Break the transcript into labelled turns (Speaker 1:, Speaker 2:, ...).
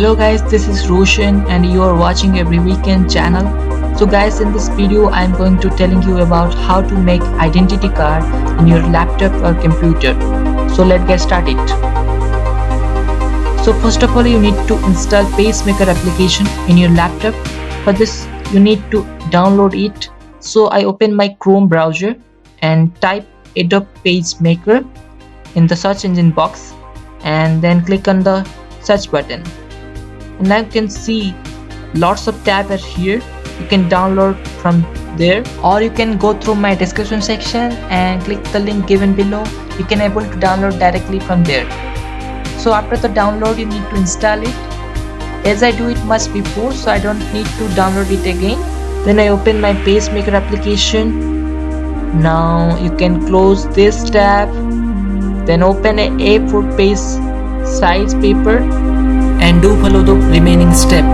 Speaker 1: Hello guys, this is Roshan and you are watching Every Weekend channel. So guys, in this video I am going to telling you about how to make identity card in your laptop or computer. So let's get started. So first of all, you need to install Pacemaker application in your laptop. For this you need to download it. So I open my Chrome browser and type Adobe Pacemaker in the search engine box and then click on the search button. And now you can see lots of tabs are here. You can download from there, or you can go through my description section and click the link given below. You can able to download directly from there. So after the download you need to install it, as I do it much before, so I don't need to download it again. Then I open my Pacemaker application. Now you can close this tab, then open a A4 page size paper and do follow the remaining step.